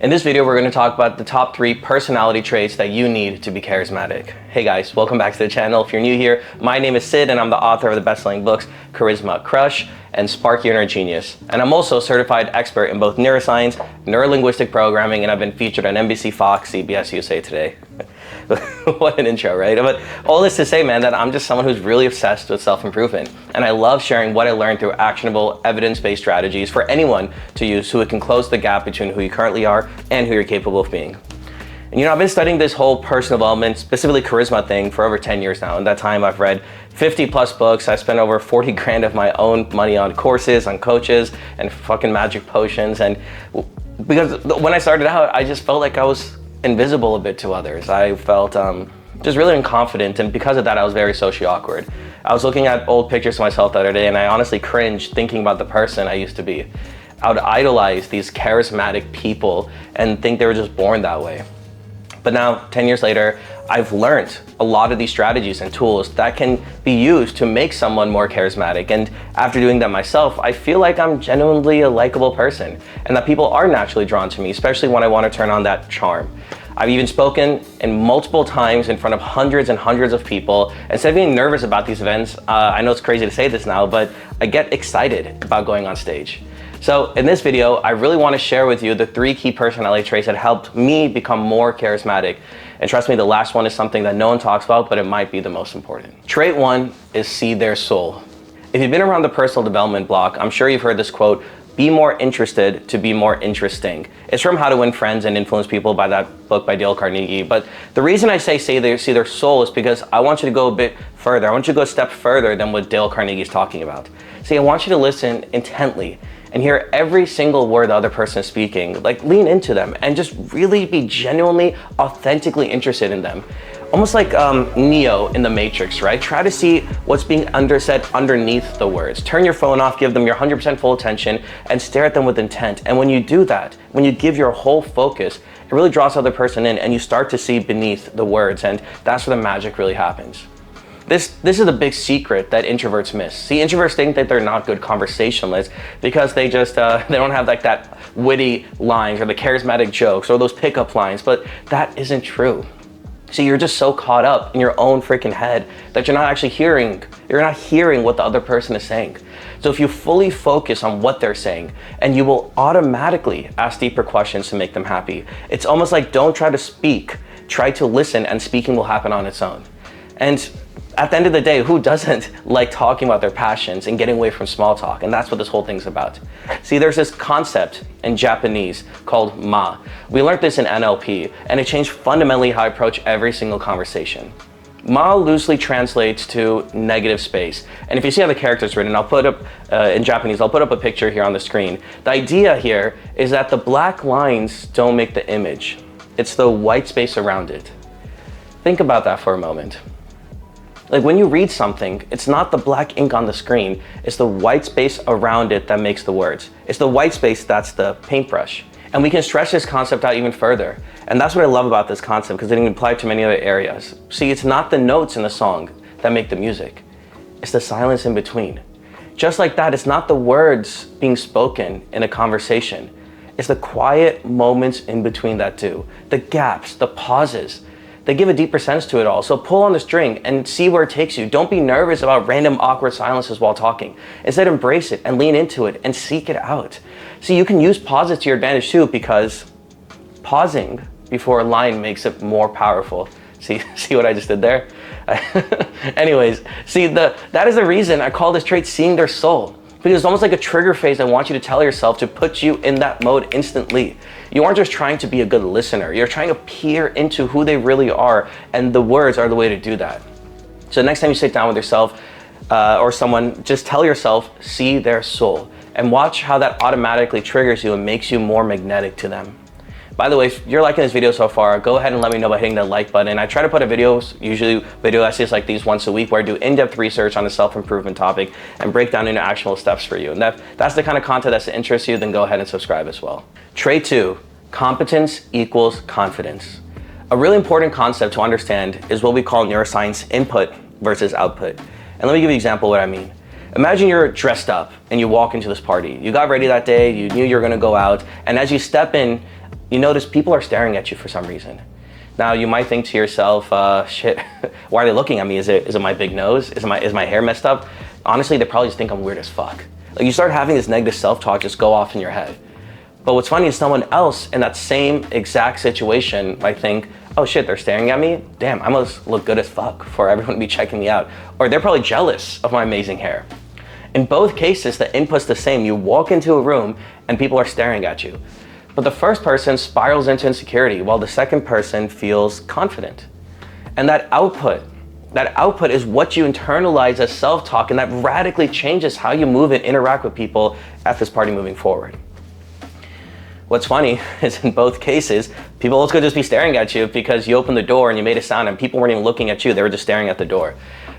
In this video, we're going to talk about the top 3 personality traits that you need to be charismatic. Hey guys, welcome back to the channel. If you're new here, my name is Sid and I'm the author of the best-selling books Charisma Crush and Spark Your Inner Genius. And I'm also a certified expert in both neuroscience, neurolinguistic programming, and I've been featured on NBC, Fox, CBS, USA Today. What an intro, right? But all this to say, man, that I'm just someone who's really obsessed with self-improvement. And I love sharing what I learned through actionable, evidence-based strategies for anyone to use so it can close the gap between who you currently are and who you're capable of being. And I've been studying this whole personal development, specifically charisma thing, for over 10 years now. In that time, I've read 50 plus books. I spent over 40 grand of my own money on courses, on coaches, and fucking magic potions. And because when I started out, I just felt like I was invisible a bit to others. I felt just really unconfident, and because of that, I was very socially awkward. I was looking at old pictures of myself the other day, and I honestly cringed thinking about the person I used to be. I would idolize these charismatic people and think they were just born that way. But now, 10 years later, I've learned a lot of these strategies and tools that can be used to make someone more charismatic. And after doing that myself, I feel like I'm genuinely a likable person and that people are naturally drawn to me, especially when I want to turn on that charm. I've even spoken in multiple times in front of hundreds and hundreds of people. Instead of being nervous about these events, I know it's crazy to say this now, but I get excited about going on stage. So in this video, I really want to share with you the 3 key personality traits that helped me become more charismatic. And trust me, the last one is something that no one talks about, but it might be the most important. Trait 1 is see their soul. If you've been around the personal development block, I'm sure you've heard this quote, be more interested to be more interesting. It's from How to Win Friends and Influence People by that book by Dale Carnegie. But the reason I say see their soul is because I want you to go a bit further. I want you to go a step further than what Dale Carnegie is talking about. See, I want you to listen intently and hear every single word the other person is speaking. Like, lean into them and just really be genuinely, authentically interested in them. Almost like Neo in the Matrix, right? Try to see what's being said underneath the words. Turn your phone off, give them your 100% full attention, and stare at them with intent. And when you do that, when you give your whole focus, it really draws the other person in and you start to see beneath the words, and that's where the magic really happens. This is a big secret that introverts miss. See, introverts think that they're not good conversationalists because they just, they don't have like that witty lines or the charismatic jokes or those pickup lines, but that isn't true. See, you're just so caught up in your own freaking head that you're not hearing what the other person is saying. So if you fully focus on what they're saying, and you will automatically ask deeper questions to make them happy. It's almost like don't try to speak, try to listen, and speaking will happen on its own. And at the end of the day, who doesn't like talking about their passions and getting away from small talk? And that's what this whole thing's about. See, there's this concept in Japanese called ma. We learned this in NLP, and it changed fundamentally how I approach every single conversation. Ma loosely translates to negative space. And if you see how the character is written, I'll put up, in Japanese, I'll put up a picture here on the screen. The idea here is that the black lines don't make the image. It's the white space around it. Think about that for a moment. Like when you read something, it's not the black ink on the screen, it's the white space around it that makes the words. It's the white space that's the paintbrush. And we can stretch this concept out even further. And that's what I love about this concept, because it can apply to many other areas. See, it's not the notes in the song that make the music. It's the silence in between. Just like that, it's not the words being spoken in a conversation. It's the quiet moments in between that too. The gaps, the pauses. They give a deeper sense to it all. So pull on the string and see where it takes you. Don't be nervous about random awkward silences while talking. Instead, embrace it and lean into it and seek it out. See, you can use pauses to your advantage too, because pausing before a line makes it more powerful. See what I just did there? Anyways, see, that is the reason I call this trait seeing their soul. Because it's almost like a trigger phrase I want you to tell yourself to put you in that mode instantly. You aren't just trying to be a good listener. You're trying to peer into who they really are, and the words are the way to do that. So next time you sit down with yourself or someone, just tell yourself, see their soul, and watch how that automatically triggers you and makes you more magnetic to them. By the way, if you're liking this video so far, go ahead and let me know by hitting that like button. I try to put usually video essays like these once a week, where I do in-depth research on a self-improvement topic and break down into actionable steps for you. And that's the kind of content that interests you, then go ahead and subscribe as well. Trait 2, competence equals confidence. A really important concept to understand is what we call neuroscience input versus output. And let me give you an example of what I mean. Imagine you're dressed up and you walk into this party. You got ready that day, you knew you were gonna go out, and as you step in, you notice people are staring at you for some reason. Now you might think to yourself, shit, why are they looking at me? Is it my big nose? Is my hair messed up? Honestly, they probably just think I'm weird as fuck. Like, you start having this negative self-talk just go off in your head. But what's funny is someone else in that same exact situation might think, oh shit, they're staring at me? Damn, I must look good as fuck for everyone to be checking me out. Or they're probably jealous of my amazing hair. In both cases, the input's the same. You walk into a room and people are staring at you. But the first person spirals into insecurity while the second person feels confident. And that output is what you internalize as self-talk, and that radically changes how you move and interact with people at this party moving forward. What's funny is in both cases, people also could just be staring at you because you opened the door and you made a sound and people weren't even looking at you, they were just staring at the door.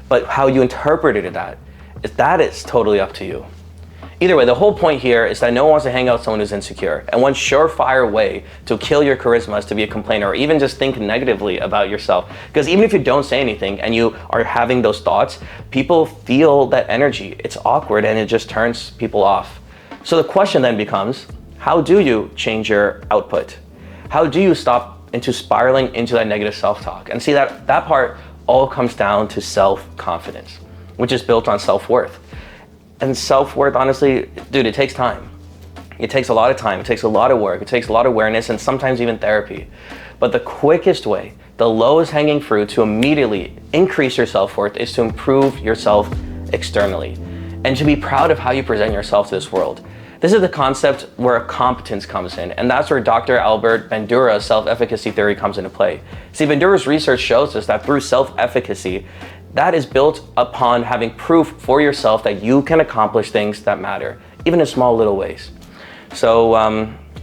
But how you interpreted that is totally up to you. Either way, the whole point here is that no one wants to hang out with someone who's insecure. And one surefire way to kill your charisma is to be a complainer or even just think negatively about yourself. Because even if you don't say anything and you are having those thoughts, people feel that energy. It's awkward and it just turns people off. So the question then becomes, how do you change your output? How do you stop into spiraling into that negative self-talk? And see, that part all comes down to self-confidence, which is built on self-worth. And self-worth, honestly, dude, it takes time. It takes a lot of time. It takes a lot of work. It takes a lot of awareness and sometimes even therapy. But the quickest way, the lowest hanging fruit to immediately increase your self-worth is to improve yourself externally and to be proud of how you present yourself to this world. This is the concept where competence comes in, and that's where Dr. Albert Bandura's self-efficacy theory comes into play. See, Bandura's research shows us that through self-efficacy, that is built upon having proof for yourself that you can accomplish things that matter, even in small little ways. So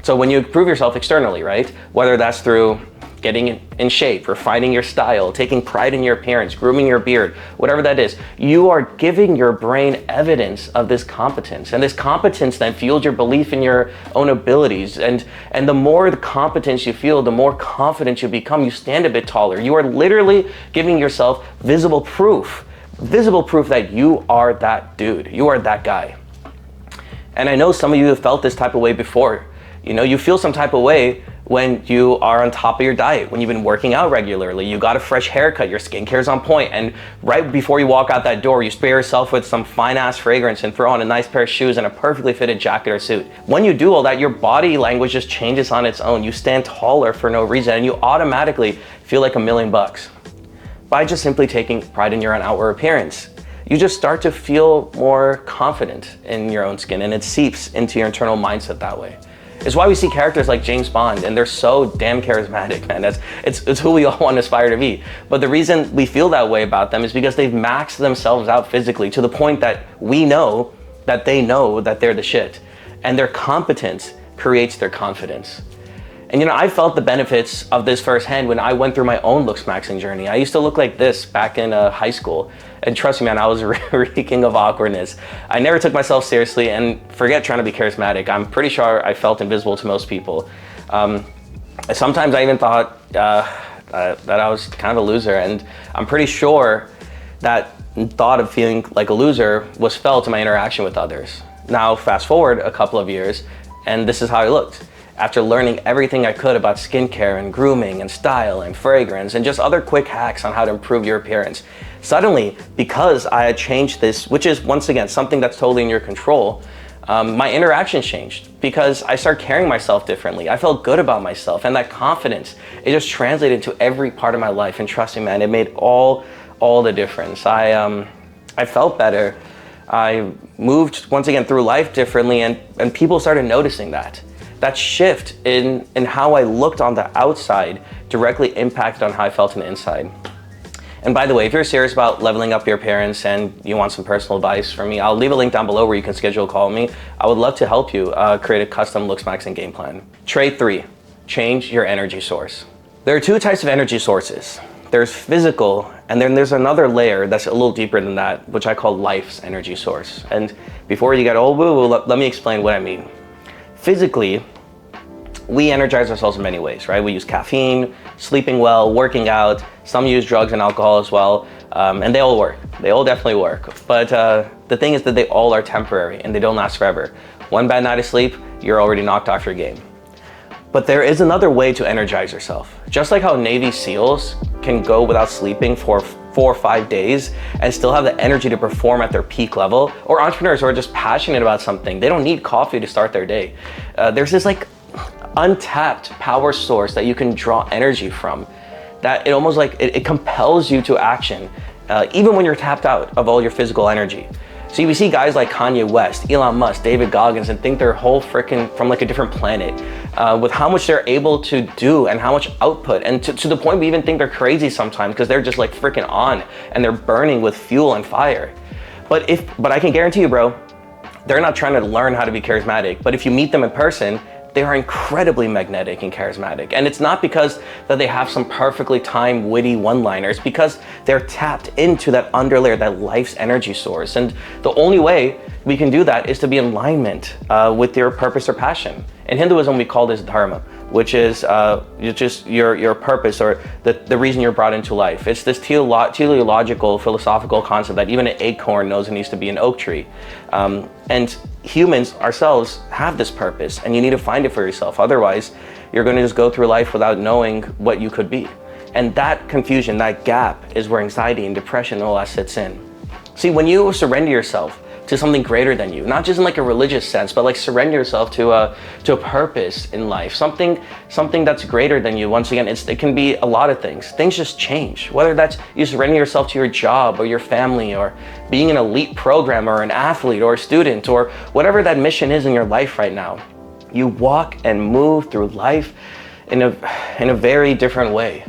when you prove yourself externally, right? Whether that's through getting in shape, refining your style, taking pride in your appearance, grooming your beard, whatever that is, you are giving your brain evidence of this competence. And this competence then fuels your belief in your own abilities. And the more the competence you feel, the more confident you become. You stand a bit taller. You are literally giving yourself visible proof that you are that dude, you are that guy. And I know some of you have felt this type of way before. You know, you feel some type of way when you are on top of your diet, when you've been working out regularly, you got a fresh haircut, your skincare's on point, and right before you walk out that door, you spray yourself with some fine ass fragrance and throw on a nice pair of shoes and a perfectly fitted jacket or suit. When you do all that, your body language just changes on its own. You stand taller for no reason and you automatically feel like $1,000,000 by just simply taking pride in your own outward appearance. You just start to feel more confident in your own skin, and it seeps into your internal mindset that way. It's why we see characters like James Bond, and they're so damn charismatic, man. It's who we all want to aspire to be. But the reason we feel that way about them is because they've maxed themselves out physically to the point that we know that they know that they're the shit. And their competence creates their confidence. And you know, I felt the benefits of this firsthand when I went through my own looks maxing journey. I used to look like this back in high school. And trust me, man, I was reeking of awkwardness. I never took myself seriously, and forget trying to be charismatic. I'm pretty sure I felt invisible to most people. Sometimes I even thought that I was kind of a loser, and I'm pretty sure that thought of feeling like a loser was felt in my interaction with others. Now, fast forward a couple of years, and this is how I looked. After learning everything I could about skincare and grooming and style and fragrance and just other quick hacks on how to improve your appearance, suddenly, because I had changed this, which is once again something that's totally in your control, my interactions changed because I started carrying myself differently. I felt good about myself, and that confidence, it just translated to every part of my life. And trust me, man, it made all the difference. I felt better. I moved once again through life differently, and people started noticing that. That shift in how I looked on the outside directly impacted on how I felt on the inside. And by the way, if you're serious about leveling up your appearance and you want some personal advice from me, I'll leave a link down below where you can schedule a call with me. I would love to help you create a custom looks maxing game plan. Trait 3, change your energy source. There are 2 types of energy sources. There's physical, and then there's another layer that's a little deeper than that, which I call life's energy source. And before you get all woo-woo, let me explain what I mean. Physically, we energize ourselves in many ways, right? We use caffeine, sleeping well, working out. Some use drugs and alcohol as well, and they all work. They all definitely work. But the thing is that they all are temporary and they don't last forever. One bad night of sleep, you're already knocked off your game. But there is another way to energize yourself. Just like how Navy SEALs can go without sleeping for 4 or 5 days and still have the energy to perform at their peak level, or entrepreneurs who are just passionate about something, they don't need coffee to start their day. There's this like untapped power source that you can draw energy from, that it almost like it compels you to action, even when you're tapped out of all your physical energy. So we see guys like Kanye West, Elon Musk, David Goggins, and think they're whole freaking from like a different planet, with how much they're able to do and how much output, and to the point we even think they're crazy sometimes because they're just like freaking on and they're burning with fuel and fire. But I can guarantee you, bro, they're not trying to learn how to be charismatic. But if you meet them in person, they are incredibly magnetic and charismatic. And it's not because that they have some perfectly timed, witty one-liners, because they're tapped into that underlayer, that life's energy source. And the only way we can do that is to be in alignment with your purpose or passion. In Hinduism, we call this dharma, which is just your purpose, or the reason you're brought into life. It's this teleological, philosophical concept that even an acorn knows it needs to be an oak tree. And humans ourselves have this purpose, and you need to find it for yourself. Otherwise, you're going to just go through life without knowing what you could be. And that confusion, that gap, is where anxiety and depression all that sits in. See, when you surrender yourself to something greater than you, not just in like a religious sense, but like surrender yourself to a purpose in life, something that's greater than you. Once again, it can be a lot of things. Things just change. Whether that's you surrender yourself to your job or your family, or being an elite programmer, or an athlete, or a student, or whatever that mission is in your life right now, you walk and move through life in a very different way.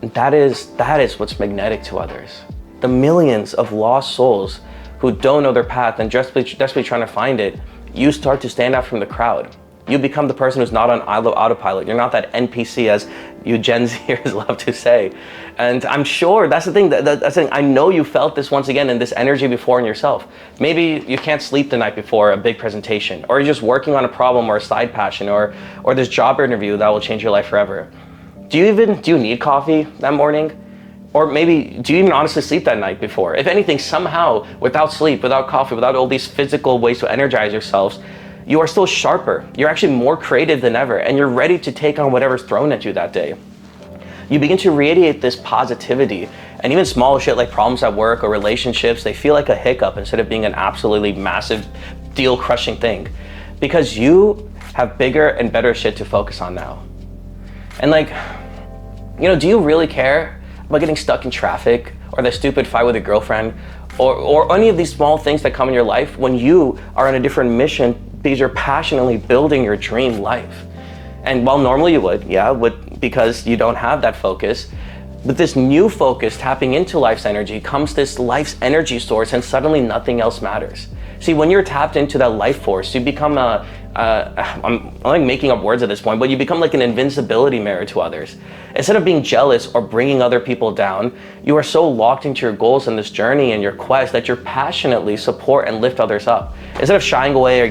And that is what's magnetic to others. The millions of lost souls who don't know their path and desperately trying to find it, you start to stand out from the crowd. You become the person who's not on autopilot. You're not that NPC, as you Gen Zers love to say. And I'm sure that's the thing. That's the thing. I know you felt this once again in this energy before in yourself. Maybe you can't sleep the night before a big presentation, or you're just working on a problem or a side passion, or this job interview that will change your life forever. Do you need coffee that morning? Or maybe, do you even honestly sleep that night before? If anything, somehow, without sleep, without coffee, without all these physical ways to energize yourselves, you are still sharper. You're actually more creative than ever, and you're ready to take on whatever's thrown at you that day. You begin to radiate this positivity, and even small shit like problems at work or relationships, they feel like a hiccup instead of being an absolutely massive, deal-crushing thing. Because you have bigger and better shit to focus on now. And like, do you really care about getting stuck in traffic, or that stupid fight with a girlfriend, or any of these small things that come in your life when you are on a different mission because you're passionately building your dream life? And while normally you would, because you don't have that focus, but this new focus, tapping into life's energy, comes this life's energy source, and suddenly nothing else matters. See, when you're tapped into that life force, you become I'm like making up words at this point, but you become like an invincibility mirror to others. Instead of being jealous or bringing other people down, you are so locked into your goals in this journey and your quest that you're passionately support and lift others up. Instead of shying away or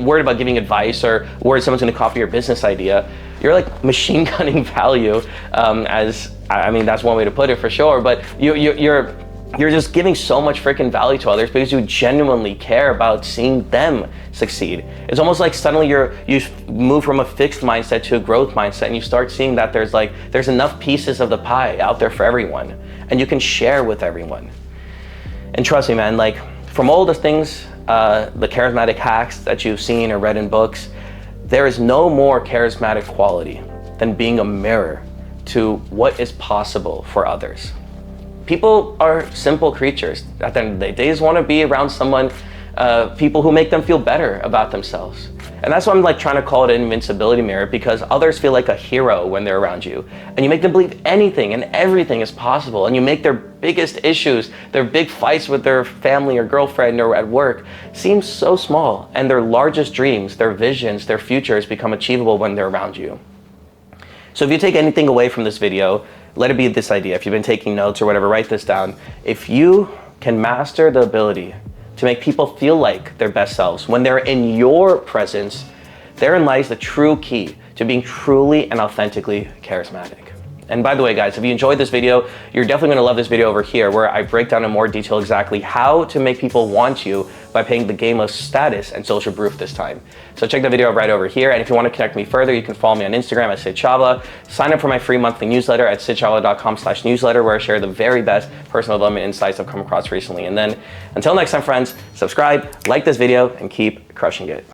worried about giving advice, or worried someone's going to copy your business idea, you're like machine gunning value. That's one way to put it for sure. But you're just giving so much freaking value to others because you genuinely care about seeing them succeed. It's almost like suddenly you move from a fixed mindset to a growth mindset, and you start seeing that there's enough pieces of the pie out there for everyone, and you can share with everyone. And trust me, man, like from all the things, the charismatic hacks that you've seen or read in books, there is no more charismatic quality than being a mirror to what is possible for others. People are simple creatures. At the end of the day, they just want to be around people who make them feel better about themselves. And that's why I'm like trying to call it an invincibility mirror, because others feel like a hero when they're around you. And you make them believe anything and everything is possible. And you make their biggest issues, their big fights with their family or girlfriend or at work, seem so small. And their largest dreams, their visions, their futures become achievable when they're around you. So if you take anything away from this video, let it be this idea. If you've been taking notes or whatever, write this down. If you can master the ability to make people feel like their best selves when they're in your presence, therein lies the true key to being truly and authentically charismatic. And by the way, guys, if you enjoyed this video, you're definitely gonna love this video over here where I break down in more detail exactly how to make people want you by paying the game of status and social proof this time. So check the video right over here. And if you want to connect me further, you can follow me on Instagram at Sid Chawla. Sign up for my free monthly newsletter at sidchawla.com/newsletter, where I share the very best personal development insights I've come across recently. And then until next time, friends, subscribe, like this video, and keep crushing it.